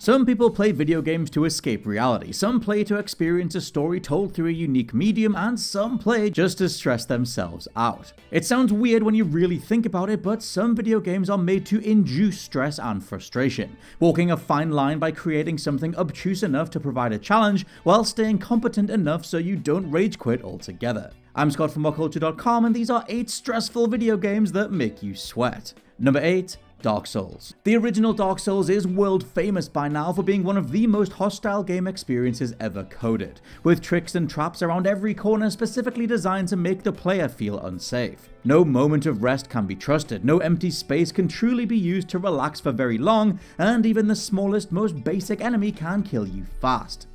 Some people play video games to escape reality, some play to experience a story told through a unique medium, and some play just to stress themselves out. It sounds weird when you really think about it, but some video games are made to induce stress and frustration, walking a fine line by creating something obtuse enough to provide a challenge while staying competent enough so you don't rage quit altogether. I'm Scott from WhatCulture.com, and these are 8 stressful video games that make you sweat. Number 8. Dark Souls. The original Dark Souls is world famous by now for being one of the most hostile game experiences ever coded, with tricks and traps around every corner specifically designed to make the player feel unsafe. No moment of rest can be trusted, no empty space can truly be used to relax for very long, and even the smallest, most basic enemy can kill you fast.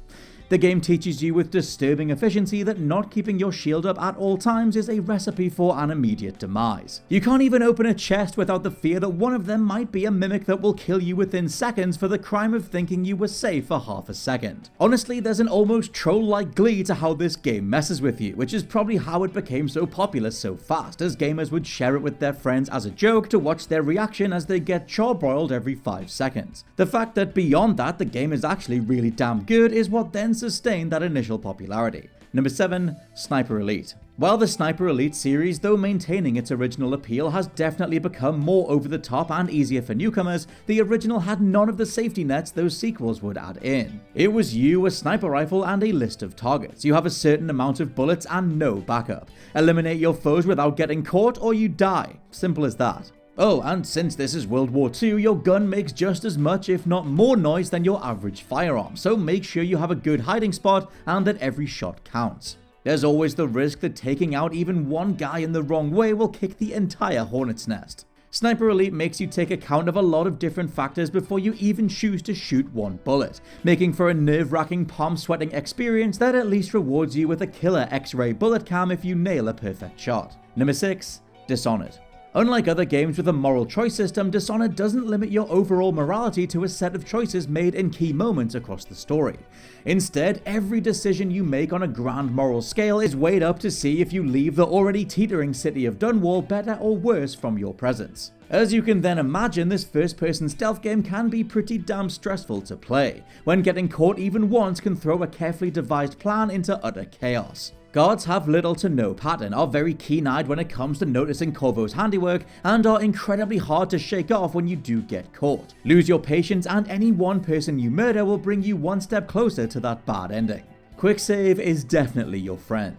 The game teaches you with disturbing efficiency that not keeping your shield up at all times is a recipe for an immediate demise. You can't even open a chest without the fear that one of them might be a mimic that will kill you within seconds for the crime of thinking you were safe for half a second. Honestly, there's an almost troll-like glee to how this game messes with you, which is probably how it became so popular so fast, as gamers would share it with their friends as a joke to watch their reaction as they get charbroiled every 5 seconds. The fact that beyond that the game is actually really damn good is what then sustained that initial popularity. Number 7. Sniper Elite. While the Sniper Elite series, though maintaining its original appeal, has definitely become more over the top and easier for newcomers, the original had none of the safety nets those sequels would add in. It was you, a sniper rifle, and a list of targets. You have a certain amount of bullets and no backup. Eliminate your foes without getting caught or you die. Simple as that. Oh, and since this is World War II, your gun makes just as much, if not more noise than your average firearm, so make sure you have a good hiding spot and that every shot counts. There's always the risk that taking out even one guy in the wrong way will kick the entire hornet's nest. Sniper Elite makes you take account of a lot of different factors before you even choose to shoot one bullet, making for a nerve-wracking, palm-sweating experience that at least rewards you with a killer X-ray bullet cam if you nail a perfect shot. Number 6. Dishonored. Unlike other games with a moral choice system, Dishonored doesn't limit your overall morality to a set of choices made in key moments across the story. Instead, every decision you make on a grand moral scale is weighed up to see if you leave the already teetering city of Dunwall better or worse from your presence. As you can then imagine, this first-person stealth game can be pretty damn stressful to play, when getting caught even once can throw a carefully devised plan into utter chaos. Guards have little to no pattern, are very keen-eyed when it comes to noticing Corvo's handiwork, and are incredibly hard to shake off when you do get caught. Lose your patience and any one person you murder will bring you one step closer to that bad ending. Quick save is definitely your friend.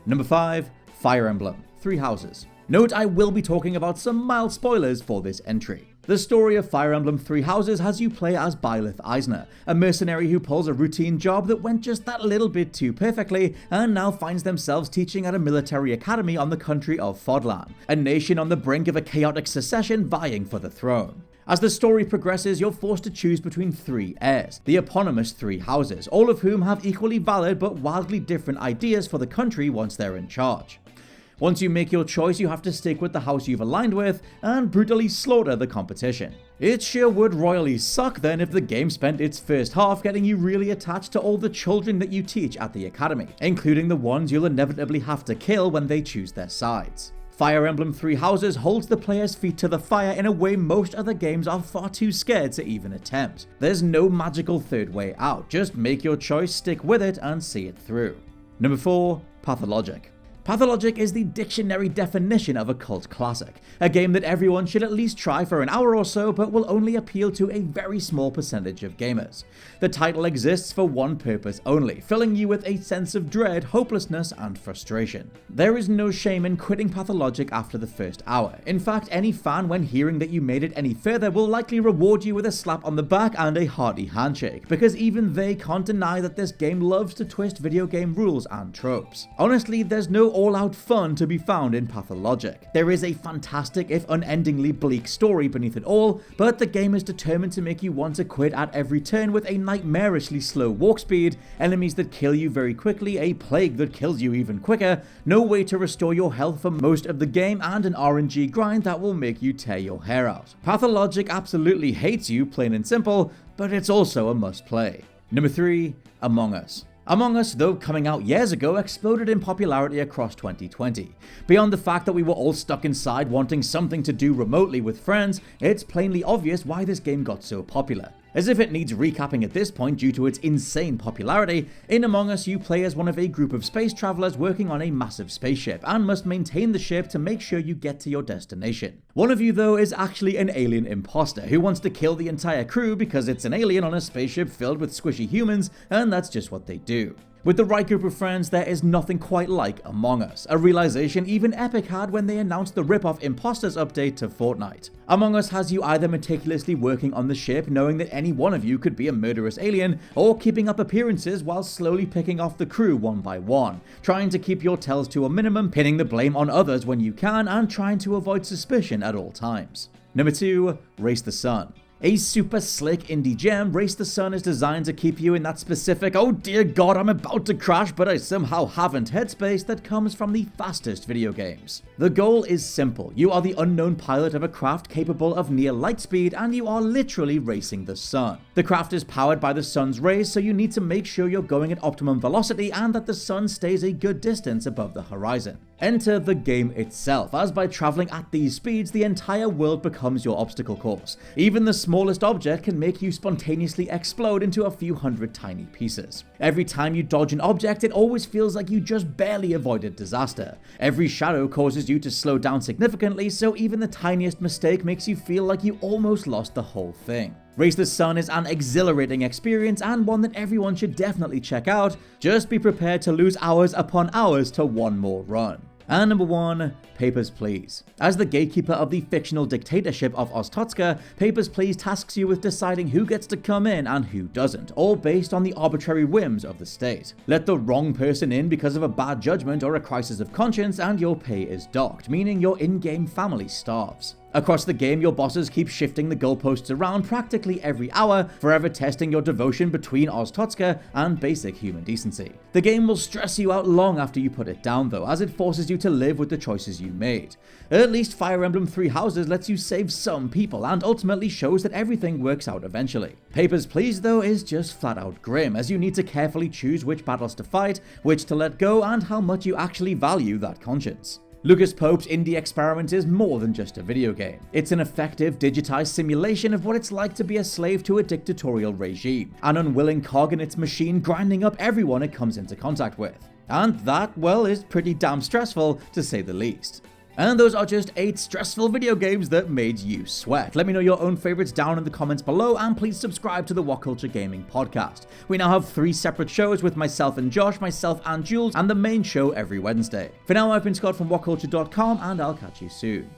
Number 5. Fire Emblem: Three Houses. Note I will be talking about some mild spoilers for this entry. The story of Fire Emblem Three Houses has you play as Byleth Eisner, a mercenary who pulls a routine job that went just that little bit too perfectly and now finds themselves teaching at a military academy on the country of Fodlan, a nation on the brink of a chaotic secession vying for the throne. As the story progresses, you're forced to choose between 3 heirs, the eponymous Three Houses, all of whom have equally valid but wildly different ideas for the country once they're in charge. Once you make your choice, you have to stick with the house you've aligned with and brutally slaughter the competition. It sure would royally suck then if the game spent its first half getting you really attached to all the children that you teach at the academy, including the ones you'll inevitably have to kill when they choose their sides. Fire Emblem Three Houses holds the player's feet to the fire in a way most other games are far too scared to even attempt. There's no magical third way out, just make your choice, stick with it, and see it through. Number 4. Pathologic. Pathologic is the dictionary definition of a cult classic, a game that everyone should at least try for an hour or so but will only appeal to a very small percentage of gamers. The title exists for one purpose only, filling you with a sense of dread, hopelessness, and frustration. There is no shame in quitting Pathologic after the first hour. In fact, any fan when hearing that you made it any further will likely reward you with a slap on the back and a hearty handshake, because even they can't deny that this game loves to twist video game rules and tropes. Honestly, there's no all-out fun to be found in Pathologic. There is a fantastic, if unendingly bleak story beneath it all, but the game is determined to make you want to quit at every turn with a nightmarishly slow walk speed, enemies that kill you very quickly, a plague that kills you even quicker, no way to restore your health for most of the game, and an RNG grind that will make you tear your hair out. Pathologic absolutely hates you, plain and simple, but it's also a must-play. Number 3. Among Us. Among Us, though coming out years ago, exploded in popularity across 2020. Beyond the fact that we were all stuck inside wanting something to do remotely with friends, it's plainly obvious why this game got so popular. As if it needs recapping at this point due to its insane popularity, in Among Us you play as one of a group of space travelers working on a massive spaceship and must maintain the ship to make sure you get to your destination. One of you though is actually an alien imposter who wants to kill the entire crew because it's an alien on a spaceship filled with squishy humans, and that's just what they do. With the right group of friends, there is nothing quite like Among Us, a realization even Epic had when they announced the rip-off Imposters update to Fortnite. Among Us has you either meticulously working on the ship, knowing that any one of you could be a murderous alien, or keeping up appearances while slowly picking off the crew one by one, trying to keep your tells to a minimum, pinning the blame on others when you can, and trying to avoid suspicion at all times. Number 2, Race the Sun. A super slick indie gem, Race the Sun is designed to keep you in that specific "oh dear god, I'm about to crash but I somehow haven't" headspace that comes from the fastest video games. The goal is simple: you are the unknown pilot of a craft capable of near light speed and you are literally racing the sun. The craft is powered by the sun's rays, so you need to make sure you're going at optimum velocity and that the sun stays a good distance above the horizon. Enter the game itself, as by traveling at these speeds, the entire world becomes your obstacle course. Even the smallest object can make you spontaneously explode into a few hundred tiny pieces. Every time you dodge an object, it always feels like you just barely avoided disaster. Every shadow causes you to slow down significantly, so even the tiniest mistake makes you feel like you almost lost the whole thing. Race the Sun is an exhilarating experience and one that everyone should definitely check out. Just be prepared to lose hours upon hours to one more run. And number 1, Papers, Please. As the gatekeeper of the fictional dictatorship of Ostotska, Papers, Please tasks you with deciding who gets to come in and who doesn't, all based on the arbitrary whims of the state. Let the wrong person in because of a bad judgment or a crisis of conscience and your pay is docked, meaning your in-game family starves. Across the game, your bosses keep shifting the goalposts around practically every hour, forever testing your devotion between Ostotska and basic human decency. The game will stress you out long after you put it down though, as it forces you to live with the choices you made. At least Fire Emblem Three Houses lets you save some people and ultimately shows that everything works out eventually. Papers, Please though is just flat out grim, as you need to carefully choose which battles to fight, which to let go, and how much you actually value that conscience. Lucas Pope's indie experiment is more than just a video game. It's an effective, digitized simulation of what it's like to be a slave to a dictatorial regime, an unwilling cog in its machine grinding up everyone it comes into contact with. And that, well, is pretty damn stressful, to say the least. And those are just 8 stressful video games that made you sweat. Let me know your own favorites down in the comments below, and please subscribe to the WhatCulture Gaming Podcast. We now have 3 separate shows with myself and Josh, myself and Jules, and the main show every Wednesday. For now, I've been Scott from WhatCulture.com, and I'll catch you soon.